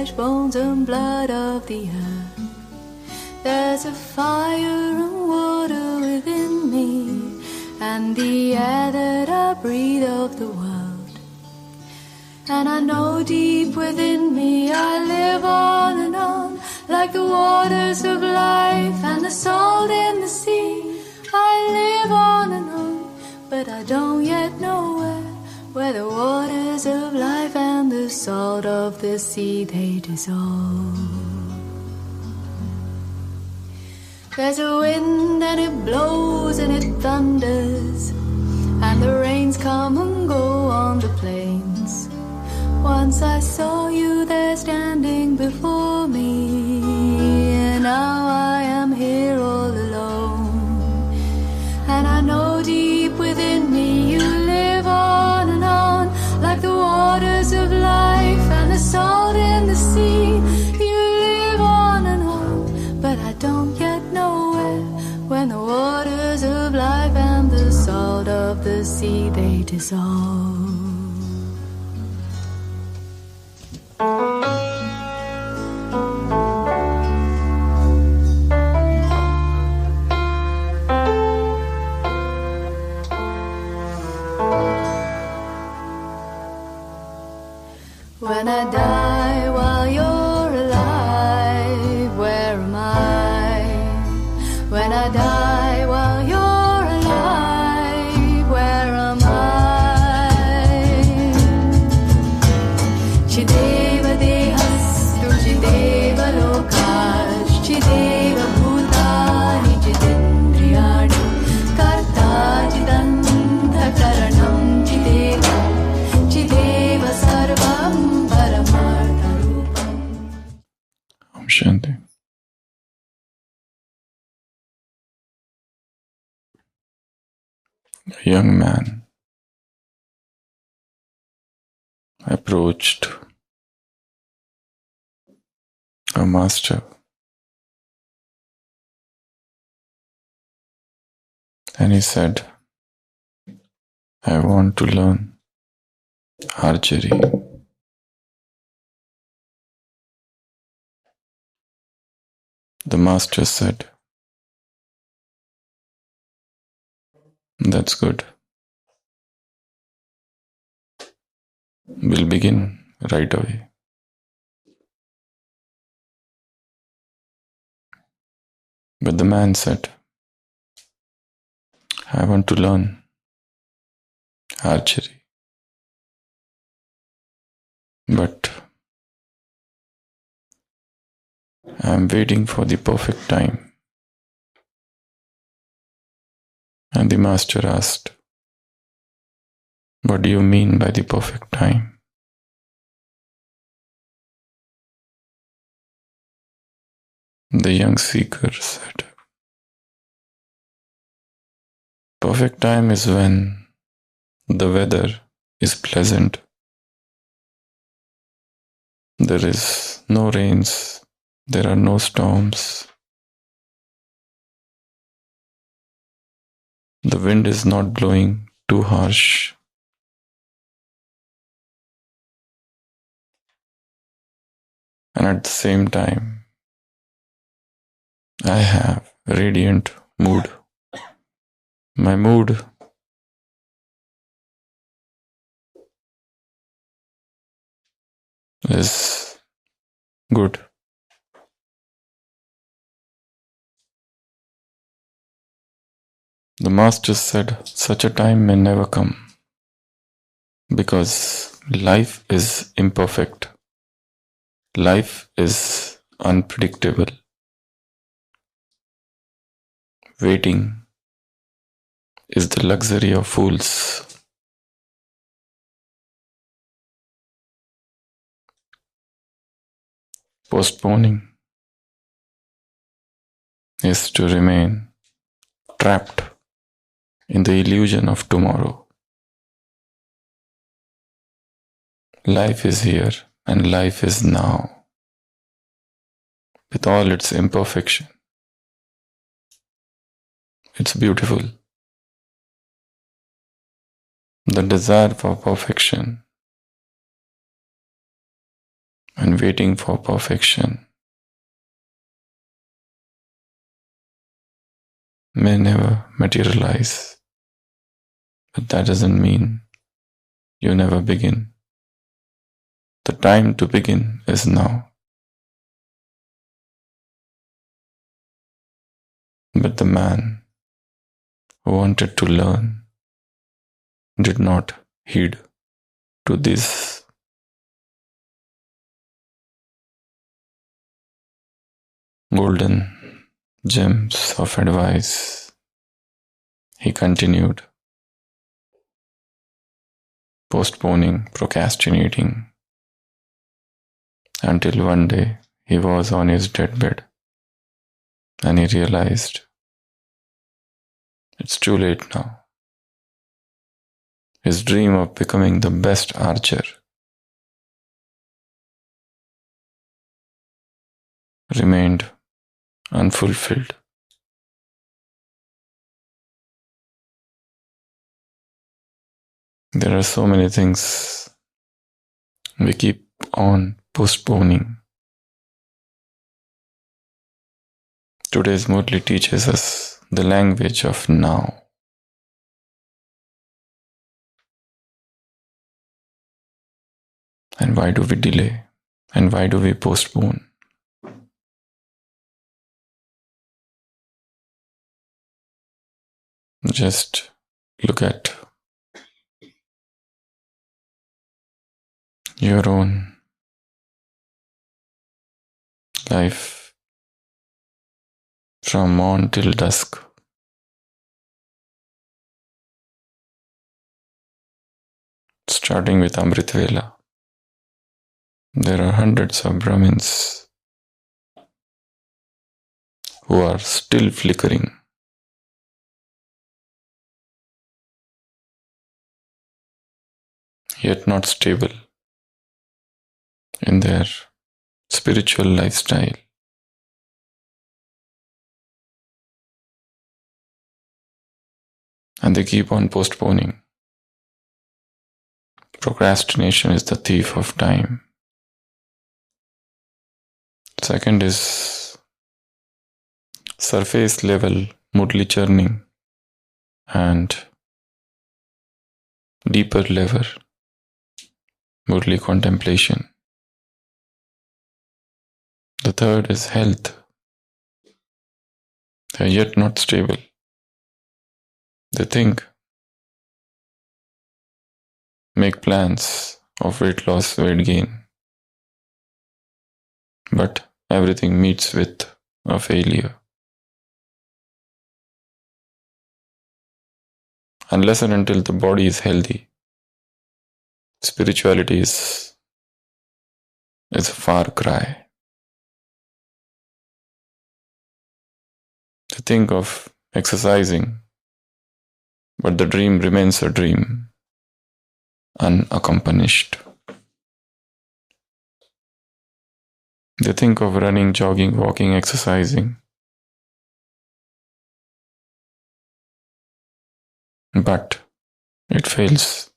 flesh, bones and blood of the earth. There's a fire and water within me, and the air that I breathe of the world. And I know deep within me I live on and on, like the waters of life and the salt in the sea. I live on and on, but I don't yet know where the waters of life and the salt of the sea they dissolve. There's a wind and it blows and it thunders, and the rains come and go on the plains. Once I saw you there standing before me, and now I am here all alone. And I know deep within me you live on and on, like the waters of life and the salt in the sea. You live on and on, but I don't yet know when the waters of life and the salt of the sea they dissolve. When I die while you're alive, where am I? When I die while you're alive, where am I? Chideva dehastu chideva lokash, chideva bhutani chidendriyani, karta chidanta karanam chideva, chideva sarvam. Shanti. A young man approached a master and he said, I want to learn archery. The master said, that's good. We'll begin right away. But the man said, I want to learn archery. But I'm waiting for the perfect time. And the master asked, what do you mean by the perfect time? The young seeker said, perfect time is when the weather is pleasant. There is no rains. There are no storms. The wind is not blowing too harsh. And at the same time, I have a radiant mood. My mood is good. The master said, such a time may never come, because life is imperfect. Life is unpredictable. Waiting is the luxury of fools. Postponing is to remain trapped in the illusion of tomorrow. Life is here and life is now, with all its imperfection. It's beautiful. The desire for perfection and and waiting for perfection may never materialize, but that doesn't mean you never begin. The time to begin is now. But the man who wanted to learn did not heed to these golden gems of advice. He continued postponing, procrastinating, until one day he was on his deathbed and he realized it's too late now. His dream of becoming the best archer remained unfulfilled. There are so many things we keep on postponing. Today's Murli teaches us the language of now. And why do we delay? And why do we postpone? Just look at your own life from morn till dusk. Starting with Amrit Vela, there are hundreds of Brahmins who are still flickering. Yet not stable in their spiritual lifestyle. And they keep on postponing. Procrastination is the thief of time. Second is surface level Murli churning and deeper level Murli contemplation. The third is health. They are yet not stable. They think, make plans of weight loss, weight gain, but everything meets with a failure. Unless and until the body is healthy, spirituality is a far cry. To think of exercising, but the dream remains a dream, unaccomplished. They think of running, jogging, walking, exercising, but it fails.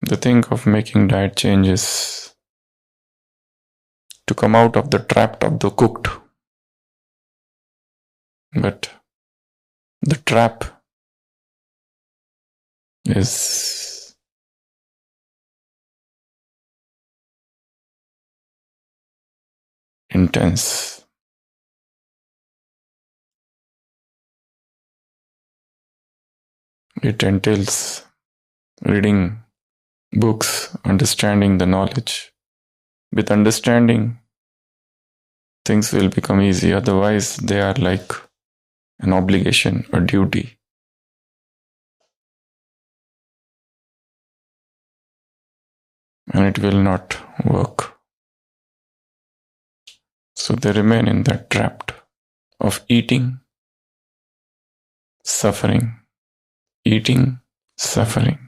They think of making diet changes to come out of the trap of the cooked. But the trap is intense. It entails reading books, understanding the knowledge. With understanding, things will become easy. Otherwise, they are like an obligation, a duty. And it will not work. So they remain in that trap of eating, suffering, eating, suffering.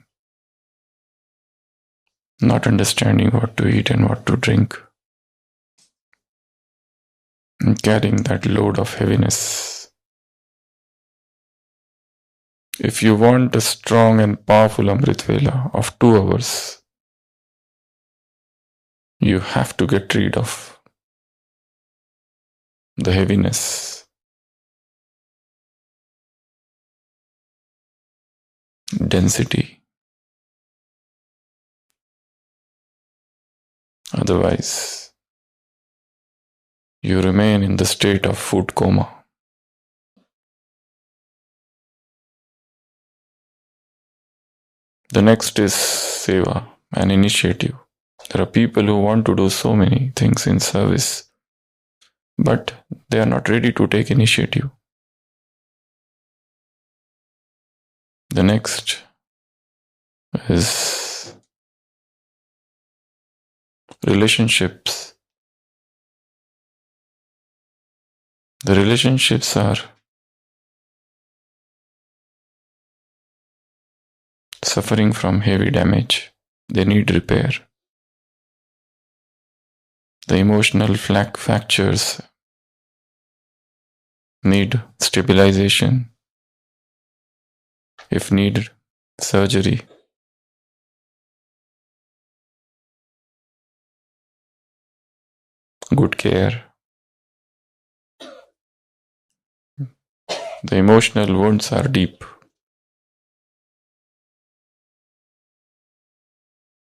Not understanding what to eat and what to drink. And carrying that load of heaviness If you want a strong and powerful Amrit Vela of 2 hours, you have to get rid of the heaviness, density. Otherwise, you remain in the state of food coma. The next is Seva, an initiative. There are people who want to do so many things in service, but they are not ready to take initiative. The next is relationships. The relationships are suffering from heavy damage. They need repair. The emotional fractures need stabilization. If needed, surgery. Good care. The emotional wounds are deep.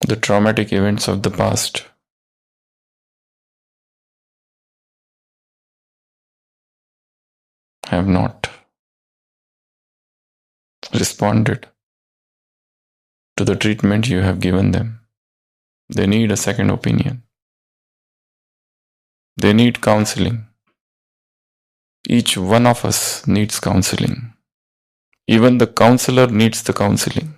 The traumatic events of the past have not responded to the treatment you have given them. They need a second opinion. They need counseling. Each one of us needs counseling. Even the counselor needs the counseling.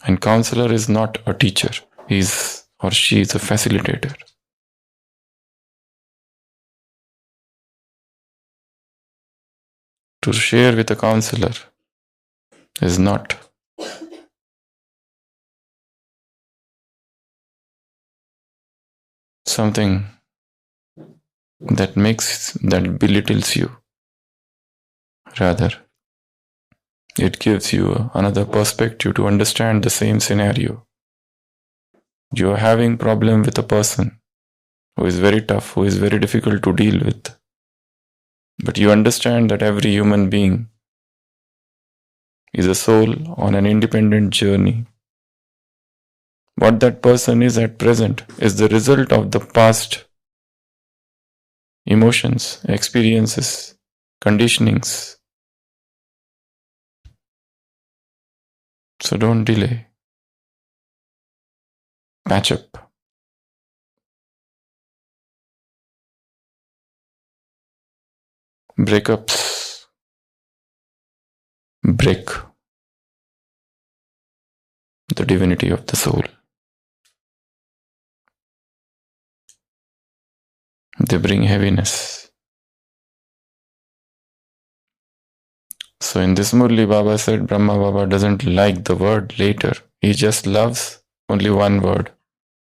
And counselor is not a teacher. He is or she is a facilitator. To share with a counselor is not something that belittles you. Rather, it gives you another perspective to understand the same scenario. You are having problem with a person who is very tough, who is very difficult to deal with. But you understand that every human being is a soul on an independent journey. What that person is at present is the result of the past emotions, experiences, conditionings. So don't delay. Patch up. Breakups break the divinity of the soul. They bring heaviness. So in this Murli, Baba said Brahma Baba doesn't like the word later. He just loves only one word,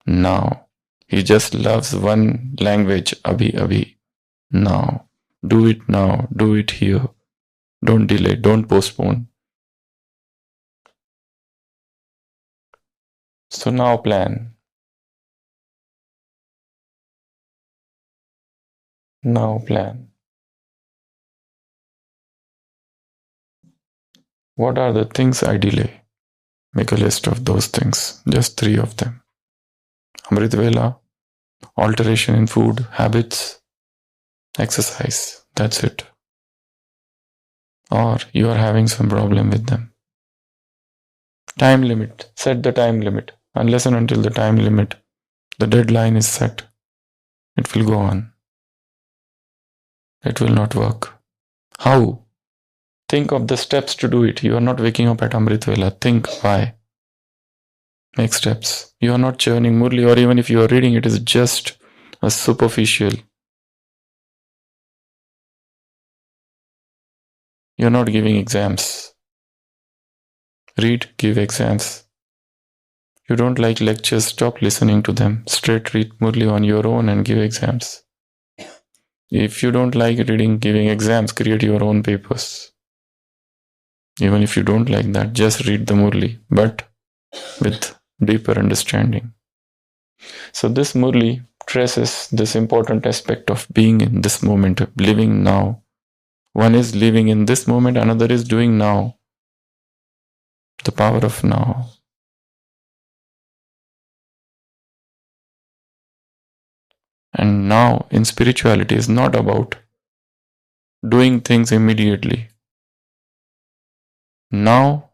now. He just loves one language, Abhi, Abhi, now. Do it now, do it here. Don't delay, don't postpone. So now plan. Now plan. What are the things I delay? Make a list of those things, just 3 of them. Amrit Vela, alteration in food, habits, exercise, that's it. Or you are having some problem with them. Time limit, set the time limit. Unless and until the time limit, the deadline is set, it will go on. It will not work. How? Think of the steps to do it. You are not waking up at Amrit Vela. Think why. Make steps. You are not churning Murli, or even if you are reading, it is just a superficial. You are not giving exams. Read, give exams. You don't like lectures, stop listening to them. Straight read Murli on your own and give exams. If you don't like reading, giving exams, create your own papers. Even if you don't like that, just read the Murli, but with deeper understanding. So this Murli stresses this important aspect of being in this moment, living now. One is living in this moment, another is doing now. The power of now. And now in spirituality is not about doing things immediately. Now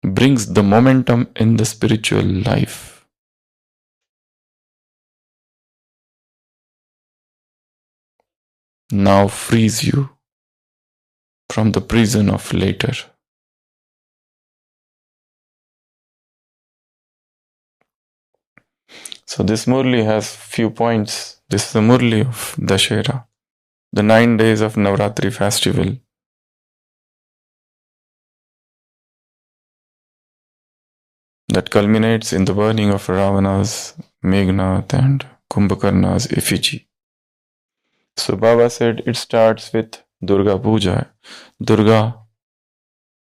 brings the momentum in the spiritual life. Now frees you from the prison of later. So this Murli has few points. This is the Murli of Dashera, the 9 days of Navratri festival. That culminates in the burning of Ravana's, Meghnath and Kumbhakarna's effigy. So Baba said it starts with Durga Puja. Durga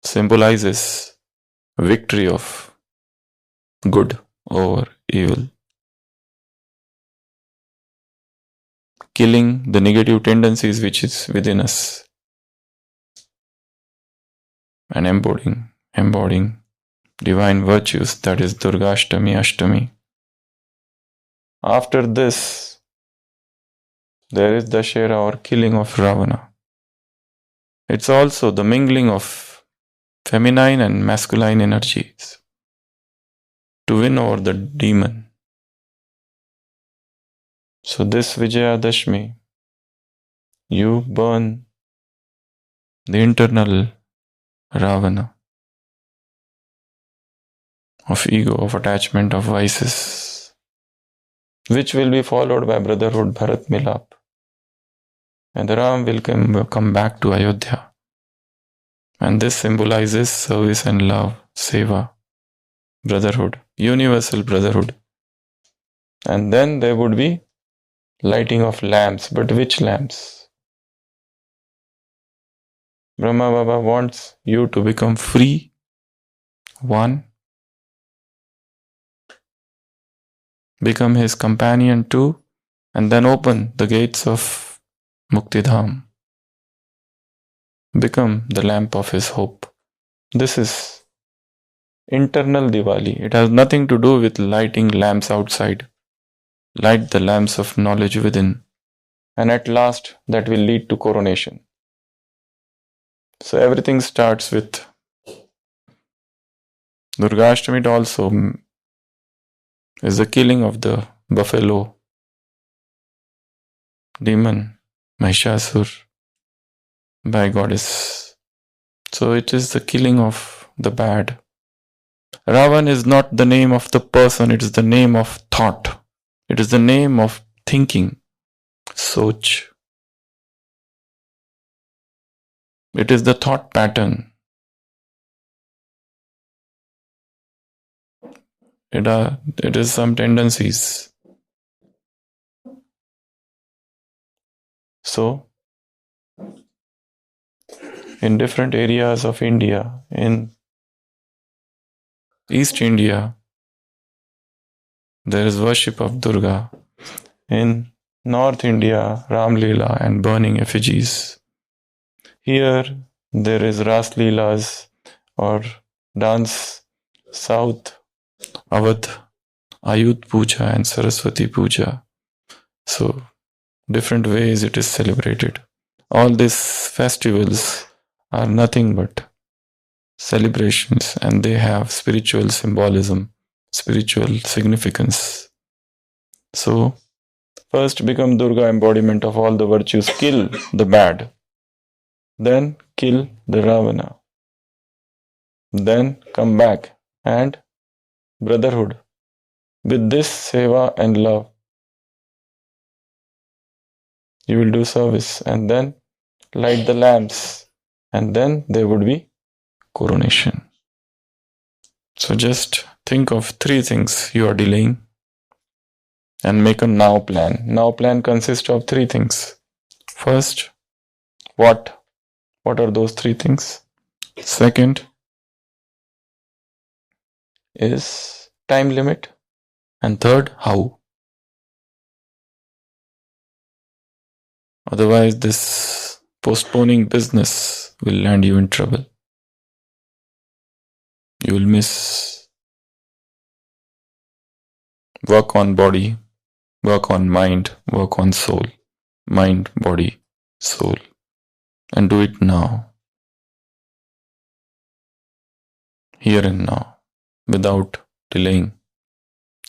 symbolizes victory of good over evil, killing the negative tendencies which is within us, and embodying divine virtues, that is Durgashtami, Ashtami. After this, there is Dashera or killing of Ravana. It's also the mingling of feminine and masculine energies to win over the demon. So this Vijayadashmi, you burn the internal Ravana of ego, of attachment, of vices, which will be followed by brotherhood, Bharat Milap. And Ram will come back to Ayodhya. And this symbolizes service and love, seva, brotherhood, universal brotherhood. And then there would be lighting of lamps. But which lamps? Brahma Baba wants you to become free, one, become his companion too, and then open the gates of Muktidham. Become the lamp of his hope. This is internal Diwali. It has nothing to do with lighting lamps outside. Light the lamps of knowledge within. And at last, that will lead to coronation. So everything starts with Durgashtami. It also is the killing of the buffalo demon, Mahishasur, by goddess. So it is the killing of the bad. Ravan is not the name of the person, it is the name of thought. It is the name of thinking, soch. It is the thought pattern. It is some tendencies. So, in different areas of India, in East India, there is worship of Durga. In North India, Ram Leela and burning effigies. Here, there is Ras Leelas or dance. South, Awadh, Ayut Puja and Saraswati Puja. So, different ways it is celebrated. All these festivals are nothing but celebrations, and they have spiritual symbolism, spiritual significance. So, first become Durga, embodiment of all the virtues, kill the bad. Then kill the Ravana. Then come back and brotherhood. With this seva and love, you will do service and then light the lamps, and then there would be coronation. So just think of 3 things you are delaying. and make a now plan. Now plan consists of three things. First, what? What are those three things? Second is time limit. And third, how. Otherwise, this postponing business will land you in trouble. You will miss. Work on body, work on mind, work on soul. Mind, body, soul. And do it now. Here and now. Without delaying.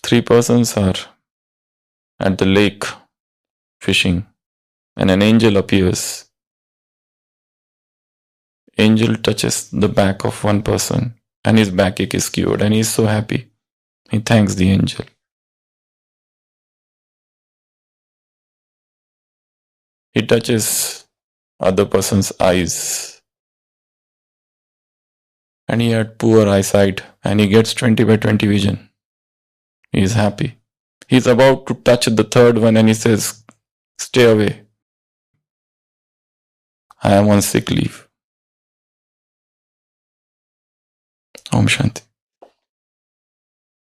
3 persons are at the lake fishing, and an angel appears. Angel touches the back of one person, and his backache is cured, and he is so happy. He thanks the angel. He touches other person's eyes, and he had poor eyesight, and he gets 20 by 20 vision. He is happy. He is about to touch the third one, and he says, "Stay away. I am on sick leave." Om Shanti.